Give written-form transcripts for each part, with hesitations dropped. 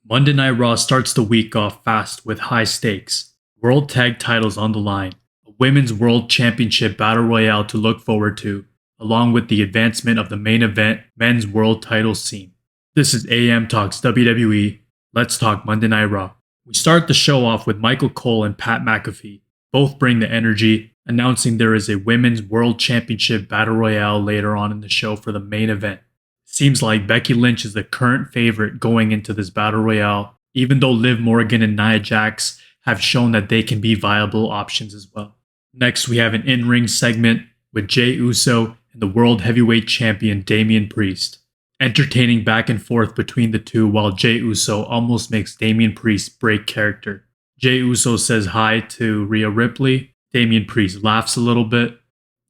Monday Night Raw starts the week off fast with high stakes. World Tag titles on the line, a Women's World Championship Battle Royale to look forward to, along with the advancement of the main event Men's World Title scene. This is AM Talks WWE. Let's talk Monday Night Raw. We start the show off with Michael Cole and Pat McAfee. Both bring the energy, announcing there is a Women's World Championship Battle Royale later on in the show for the main event. Seems like Becky Lynch is the current favorite going into this Battle Royale, even though Liv Morgan and Nia Jax have shown that they can be viable options as well. Next, we have an in-ring segment with Jey Uso and the World Heavyweight Champion Damian Priest. Entertaining back and forth between the two while Jey Uso almost makes Damian Priest break character. Jey Uso says hi to Rhea Ripley. Damian Priest laughs a little bit.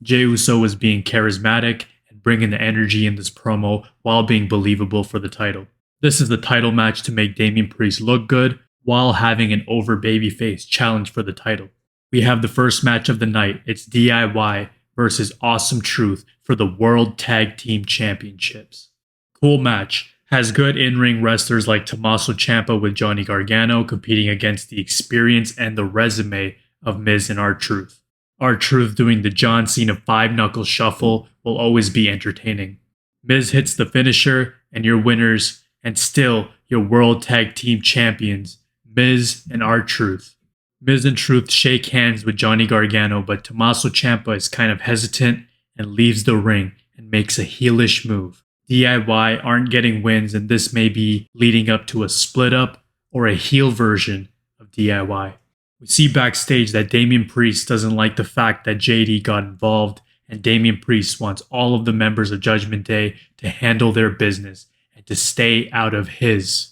Jey Uso is being charismatic and bringing the energy in this promo while being believable for the title. This is the title match to make Damian Priest look good while having an over babyface challenge for the title. We have the first match of the night. It's DIY versus Awesome Truth for the World Tag Team Championships. Cool match. Has good in-ring wrestlers like Tommaso Ciampa with Johnny Gargano competing against the experience and the resume of Miz and R-Truth. R-Truth doing the John Cena 5-knuckle shuffle will always be entertaining. Miz hits the finisher and your winners, and still your World Tag Team Champions, Miz and R-Truth. Miz and Truth shake hands with Johnny Gargano, but Tommaso Ciampa is kind of hesitant and leaves the ring and makes a heelish move. DIY aren't getting wins, and this may be leading up to a split up or a heel version of DIY. We see backstage that Damian Priest doesn't like the fact that JD got involved, and Damian Priest wants all of the members of Judgment Day to handle their business and to stay out of his.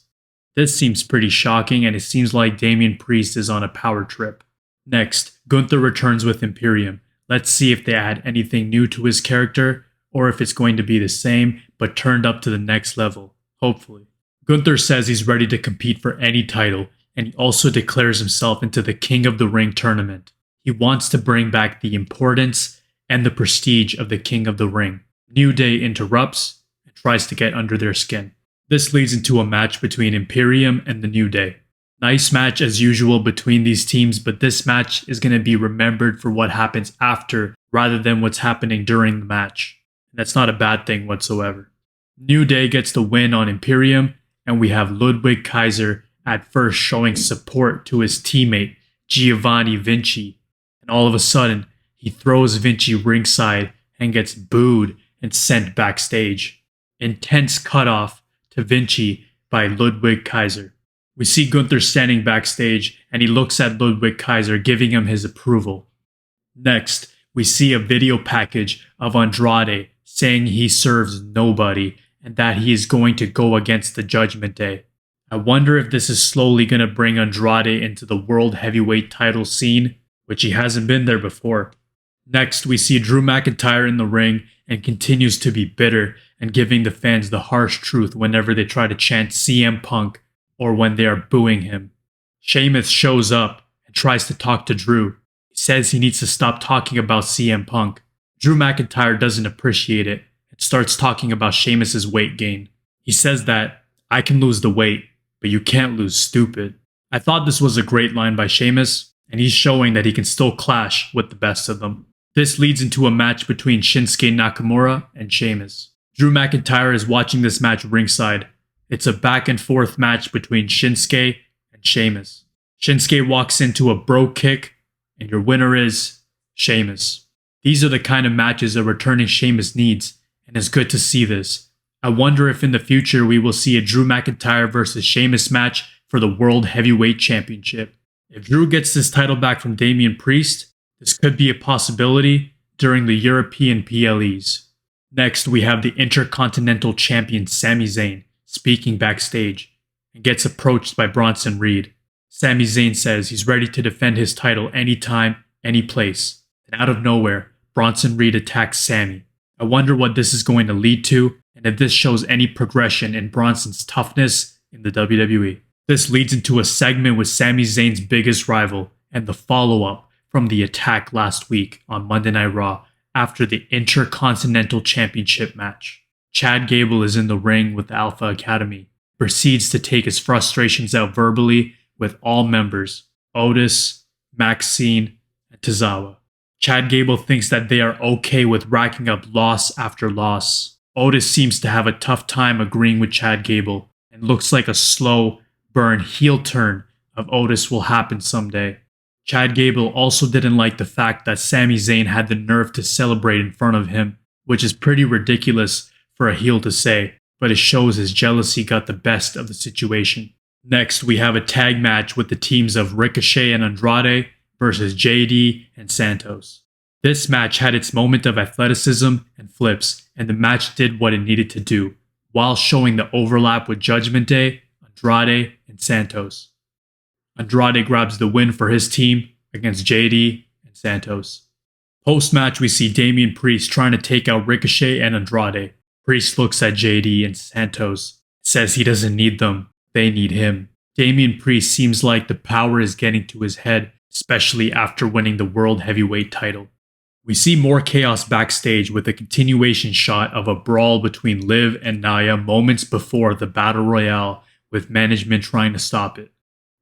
This seems pretty shocking, and it seems like Damian Priest is on a power trip. Next, Gunther returns with Imperium. Let's see if they add anything new to his character, or if it's going to be the same, but turned up to the next level, hopefully. Gunther says he's ready to compete for any title, and he also declares himself into the King of the Ring tournament. He wants to bring back the importance and the prestige of the King of the Ring. New Day interrupts and tries to get under their skin. This leads into a match between Imperium and the New Day. Nice match as usual between these teams, but this match is going to be remembered for what happens after rather than what's happening during the match. That's not a bad thing whatsoever. New Day gets the win on Imperium, and we have Ludwig Kaiser at first showing support to his teammate Giovanni Vinci, and all of a sudden he throws Vinci ringside and gets booed and sent backstage. Intense cutoff to Vinci by Ludwig Kaiser. We see Gunther standing backstage, and he looks at Ludwig Kaiser giving him his approval. Next, we see a video package of Andrade saying he serves nobody and that he is going to go against the Judgment Day. I wonder if this is slowly going to bring Andrade into the World Heavyweight title scene, which he hasn't been there before. Next, we see Drew McIntyre in the ring and continues to be bitter and giving the fans the harsh truth whenever they try to chant CM Punk or when they are booing him. Sheamus shows up and tries to talk to Drew. He says he needs to stop talking about CM Punk. Drew McIntyre doesn't appreciate it and starts talking about Sheamus's weight gain. He says that, I can lose the weight, but you can't lose stupid. I thought this was a great line by Sheamus, and he's showing that he can still clash with the best of them. This leads into a match between Shinsuke Nakamura and Sheamus. Drew McIntyre is watching this match ringside. It's a back and forth match between Shinsuke and Sheamus. Shinsuke walks into a bro kick, and your winner is Sheamus. These are the kind of matches a returning Sheamus needs, and it's good to see this. I wonder if in the future we will see a Drew McIntyre versus Sheamus match for the World Heavyweight Championship. If Drew gets this title back from Damian Priest, this could be a possibility during the European PLEs. Next, we have the Intercontinental Champion Sami Zayn speaking backstage and gets approached by Bronson Reed. Sami Zayn says he's ready to defend his title anytime, any place. And out of nowhere, Bronson Reed attacks Sami. I wonder what this is going to lead to, and if this shows any progression in Bronson's toughness in the WWE. This leads into a segment with Sami Zayn's biggest rival and the follow-up from the attack last week on Monday Night Raw after the Intercontinental Championship match. Chad Gable is in the ring with the Alpha Academy. proceeds to take his frustrations out verbally with all members, Otis, Maxine, and Tozawa. Chad Gable thinks that they are okay with racking up loss after loss. Otis seems to have a tough time agreeing with Chad Gable, and looks like a slow burn heel turn of Otis will happen someday. Chad Gable also didn't like the fact that Sami Zayn had the nerve to celebrate in front of him, which is pretty ridiculous for a heel to say, but it shows his jealousy got the best of the situation. Next, we have a tag match with the teams of Ricochet and Andrade versus JD and Santos. This match had its moment of athleticism and flips, and the match did what it needed to do, while showing the overlap with Judgment Day, Andrade, and Santos. Andrade grabs the win for his team against JD and Santos. Post-match, we see Damian Priest trying to take out Ricochet and Andrade. Priest looks at JD and Santos, says he doesn't need them, they need him. Damian Priest seems like the power is getting to his head, especially after winning the World Heavyweight title. We see more chaos backstage with a continuation shot of a brawl between Liv and Nia moments before the Battle Royale, with management trying to stop it.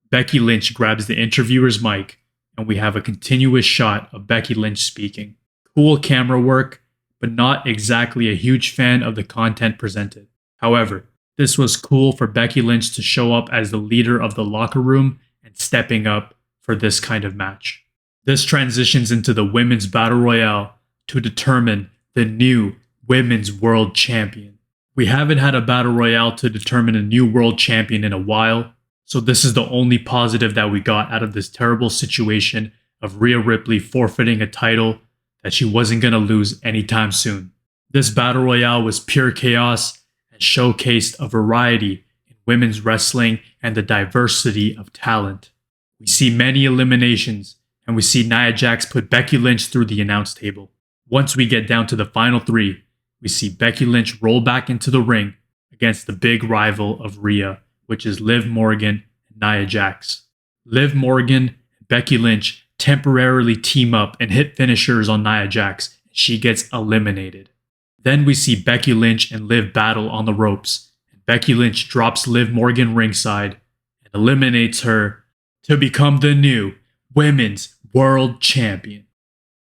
Becky Lynch grabs the interviewer's mic, and we have a continuous shot of Becky Lynch speaking. Cool camera work, but not exactly a huge fan of the content presented. However, this was cool for Becky Lynch to show up as the leader of the locker room and stepping up for this kind of match. This transitions into the Women's Battle Royale to determine the new Women's World Champion. We haven't had a Battle Royale to determine a new World Champion in a while, so this is the only positive that we got out of this terrible situation of Rhea Ripley forfeiting a title that she wasn't going to lose anytime soon. This Battle Royale was pure chaos and showcased a variety in women's wrestling and the diversity of talent. We see many eliminations, and we see Nia Jax put Becky Lynch through the announce table. Once we get down to the final three, we see Becky Lynch roll back into the ring against the big rival of Rhea, which is Liv Morgan and Nia Jax. Liv Morgan and Becky Lynch temporarily team up and hit finishers on Nia Jax, and she gets eliminated. Then we see Becky Lynch and Liv battle on the ropes, and Becky Lynch drops Liv Morgan ringside and eliminates her to become the new Women's World Champion.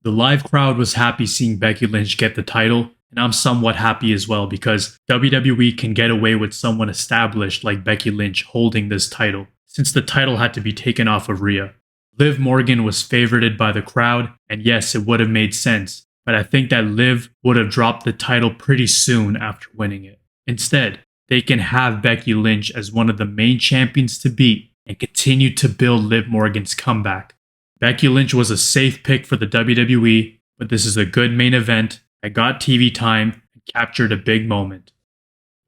The live crowd was happy seeing Becky Lynch get the title, and I'm somewhat happy as well because WWE can get away with someone established like Becky Lynch holding this title, since the title had to be taken off of Rhea. Liv Morgan was favorited by the crowd, and yes, it would have made sense, but I think that Liv would have dropped the title pretty soon after winning it. Instead, they can have Becky Lynch as one of the main champions to beat and continue to build Liv Morgan's comeback. Becky Lynch was a safe pick for the WWE, but this is a good main event that got TV time and captured a big moment.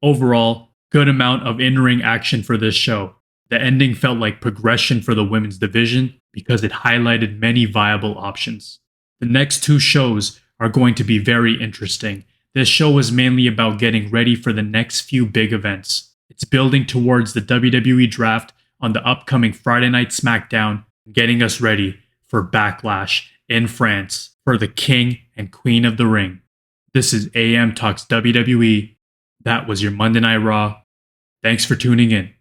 Overall, good amount of in-ring action for this show. The ending felt like progression for the women's division because it highlighted many viable options. The next two shows are going to be very interesting. This show was mainly about getting ready for the next few big events. It's building towards the WWE draft on the upcoming Friday Night SmackDown, and getting us ready for Backlash in France for the King and Queen of the Ring. This is AM Talks WWE. That was your Monday Night Raw. Thanks for tuning in.